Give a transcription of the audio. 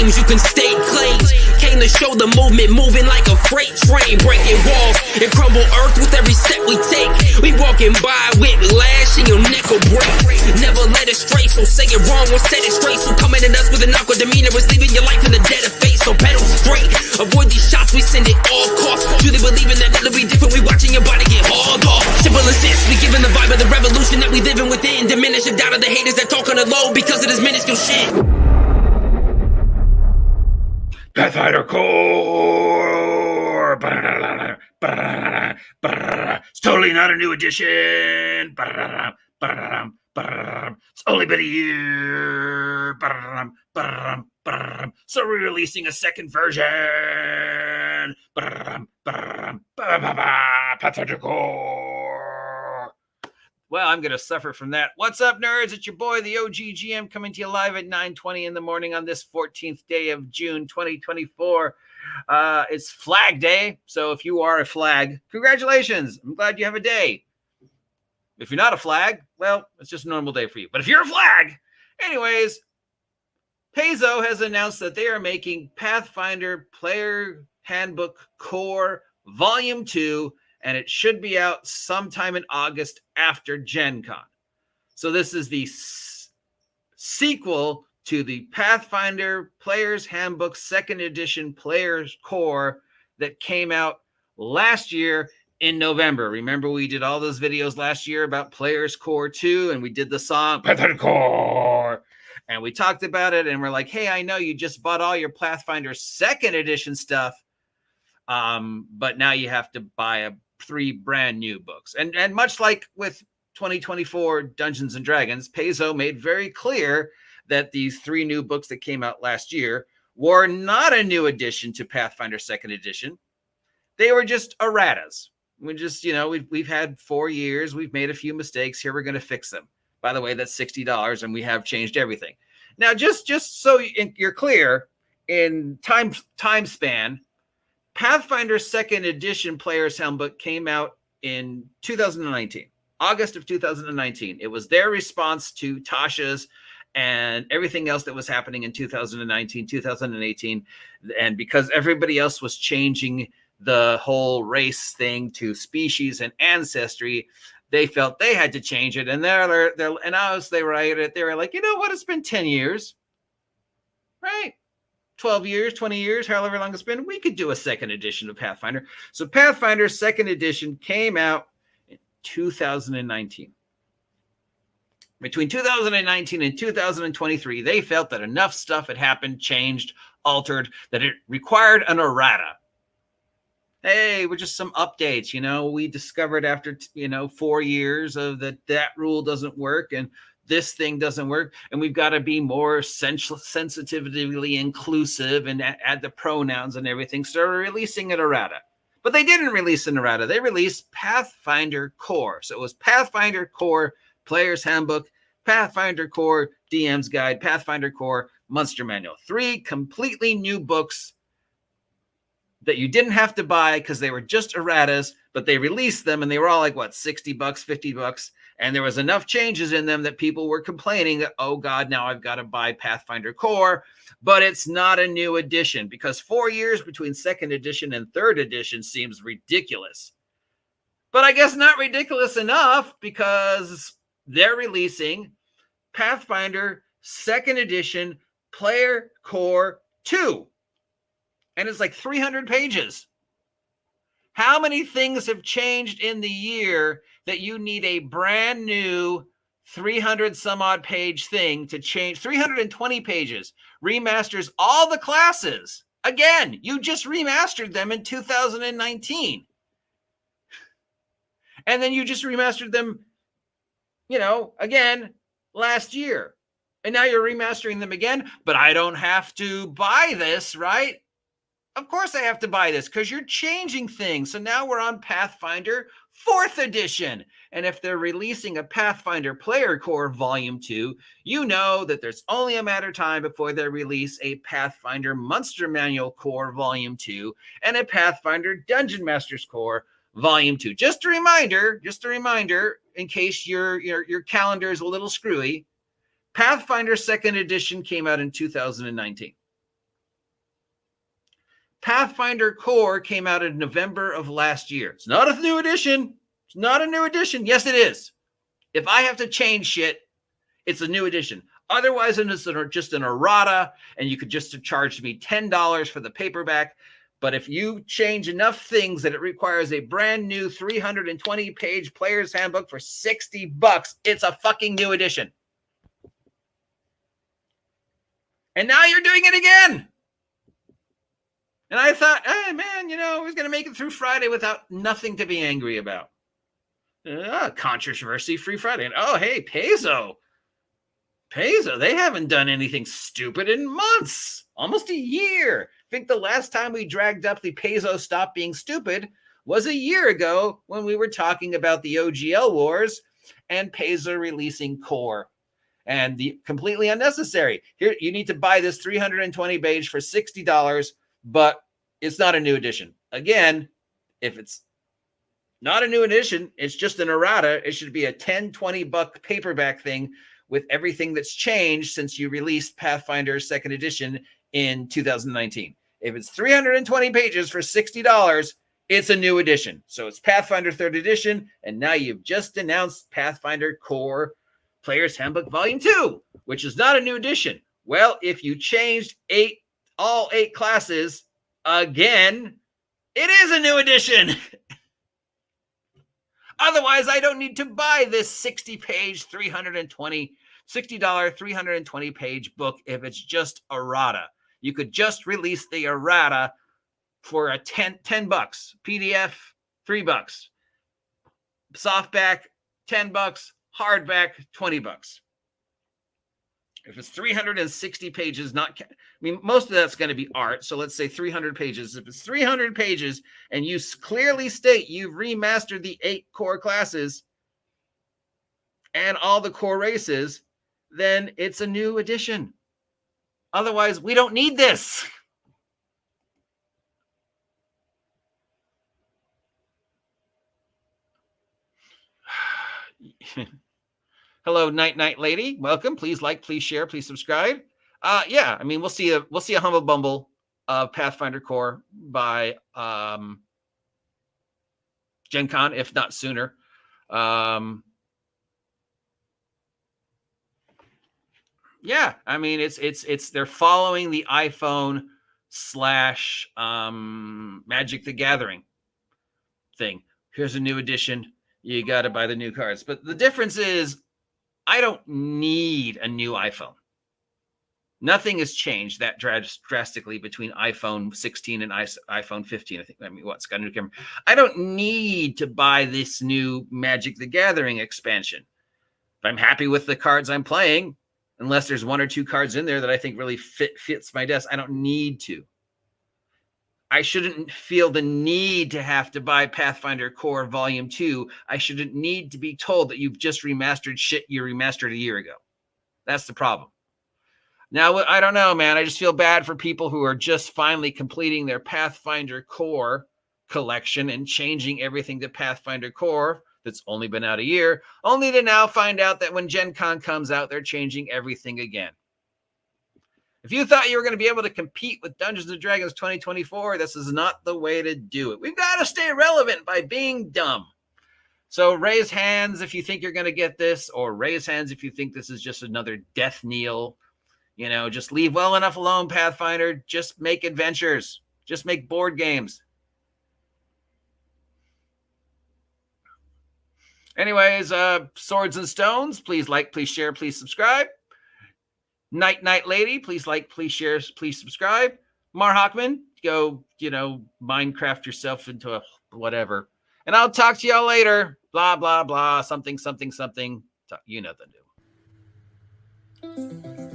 games, you can stake claims. Came to show the movement moving like a freight train, breaking walls and crumble earth with every step we take. We walking by with lash and your neck will break. Never let it stray, so say it wrong or set it straight. So coming at us with an awkward demeanor is leaving your life in the dead of face. So pedal straight, avoid these shots, we send it all costs. Truly believing that it'll be different, we watching your body get hauled off. Simple as this, we giving the vibe of the revolution that we living within. Diminish the doubt of the haters that talk on the low because of this minuscule shit. Pathfinder Core! It's totally not a new edition! It's only been a year! So we're releasing a second version! Pathfinder Core! Well, I'm going to suffer from that. What's up, nerds? It's your boy, the OG GM, coming to you live at 9:20 in the morning on this 14th day of June, 2024. It's Flag Day, so if you are a flag, congratulations. I'm glad you have a day. If you're not a flag, well, it's just a normal day for you. But if you're a flag, anyways, Paizo has announced that they are making Pathfinder Player Handbook Core Volume 2, and it should be out sometime in August after Gencon. So this is the sequel to the Pathfinder Player's Handbook 2nd Edition Player's Core that came out last year in November. Remember, we did all those videos last year about Player's Core 2, and we did the song Pathfinder Core, and we talked about it, and we're like, hey, I know you just bought all your Pathfinder 2nd Edition stuff, but now you have to buy 3 brand new books. And much like with 2024 Dungeons and Dragons, Paizo made very clear that these 3 new books that came out last year were not a new addition to Pathfinder 2nd Edition. They were just erratas. We just, we've had 4 years. We've made a few mistakes. Here, we're going to fix them. By the way, that's $60, and we have changed everything. Now, just so you're clear, in time span, Pathfinder 2nd Edition Player's Handbook came out in 2019, August of 2019. It was their response to Tasha's and everything else that was happening in 2019, 2018. And because everybody else was changing the whole race thing to species and ancestry, they felt they had to change it. And and as they write it, they were like, you know what? It's been 10 years, right? 12 years, 20 years, however long it's been, we could do a 2nd edition of Pathfinder. So Pathfinder 2nd edition came out in 2019. Between 2019 and 2023, they felt that enough stuff had happened, changed, altered, that it required an errata. Hey, we're just some updates, we discovered after, 4 years of that rule doesn't work, and this thing doesn't work, and we've got to be more sensitively inclusive and add the pronouns and everything. So we're releasing an errata. But they didn't release an errata. They released Pathfinder Core. So it was Pathfinder Core Player's Handbook, Pathfinder Core DM's Guide, Pathfinder Core Monster Manual. 3 completely new books that you didn't have to buy because they were just erratas, but they released them and they were all like, $60, $50. And there was enough changes in them that people were complaining that, oh God, now I've got to buy Pathfinder Core, but it's not a new edition because 4 years between 2nd edition and 3rd edition seems ridiculous. But I guess not ridiculous enough because they're releasing Pathfinder 2nd edition Player Core 2. And it's like 300 pages. How many things have changed in the year that you need a brand new 300 some odd page thing to change? 320 pages, remasters all the classes. Again, you just remastered them in 2019. And then you just remastered them, again, last year. And now you're remastering them again, but I don't have to buy this, right? Of course I have to buy this because you're changing things. So now we're on Pathfinder 4th edition. And if they're releasing a Pathfinder Player Core Volume 2, you know that there's only a matter of time before they release a Pathfinder Monster Manual Core Volume 2 and a Pathfinder Dungeon Masters Core Volume 2. Just a reminder, in case your calendar is a little screwy, Pathfinder 2nd edition came out in 2019. Pathfinder Core came out in November of last year. It's not a new edition. It's not a new edition. Yes, it is. If I have to change shit, it's a new edition. Otherwise, it's just an errata, and you could just charge me $10 for the paperback. But if you change enough things that it requires a brand new 320-page player's handbook for $60, it's a fucking new edition. And now you're doing it again. And I thought, hey, man, you know, I was going to make it through Friday without nothing to be angry about. Controversy-free Friday. And, oh, hey, Paizo, they haven't done anything stupid in months. Almost a year. I think the last time we dragged up the Paizo Stop Being Stupid was a year ago when we were talking about the OGL wars and Paizo releasing Core. And the completely unnecessary. Here, you need to buy this 320 page for $60, but it's not a new edition. Again, if it's not a new edition, it's just an errata. It should be a $10-20 paperback thing with everything that's changed since you released Pathfinder 2nd edition in 2019. If it's 320 pages for $60, it's a new edition. So it's Pathfinder 3rd edition, and now you've just announced Pathfinder Core Player's Handbook Volume 2, which is not a new edition. Well, if you changed all 8 classes again, it is a new edition. Otherwise, I don't need to buy this $60 320-page book if it's just errata. You could just release the errata for a $10 PDF, $3, softback, $10, hardback, $20. If it's 360 pages, most of that's going to be art. So let's say 300 pages. If it's 300 pages and you clearly state you've remastered the 8 core classes and all the core races, then it's a new edition. Otherwise, we don't need this. Hello, Night Lady. Welcome. Please like, please share, please subscribe. Yeah, I mean, we'll see a humble bumble of Pathfinder Core by Gencon, if not sooner. Yeah, I mean, it's they're following the iPhone / Magic the Gathering thing. Here's a new edition. You got to buy the new cards. But the difference is I don't need a new iPhone. Nothing has changed that drastically between iPhone 16 and iPhone 15. I think, Wotc's got a new camera. I don't need to buy this new Magic the Gathering expansion. If I'm happy with the cards I'm playing, unless there's 1 or 2 cards in there that I think really fits my desk, I don't need to. I shouldn't feel the need to have to buy Pathfinder Core Volume 2. I shouldn't need to be told that you've just remastered shit you remastered a year ago. That's the problem. Now, I don't know, man. I just feel bad for people who are just finally completing their Pathfinder Core collection and changing everything to Pathfinder Core that's only been out a year, only to now find out that when Gen Con comes out, they're changing everything again. If you thought you were going to be able to compete with Dungeons & Dragons 2024, this is not the way to do it. We've got to stay relevant by being dumb. So raise hands if you think you're going to get this, or raise hands if you think this is just another death knell. You know, just leave well enough alone, Pathfinder. Just make adventures. Just make board games. Anyways, Swords and Stones, please like, please share, please subscribe. Night Lady, please like, please share, please subscribe. Mar Hockman, go, Minecraft yourself into a whatever. And I'll talk to y'all later. Blah, blah, blah, something. You know the do.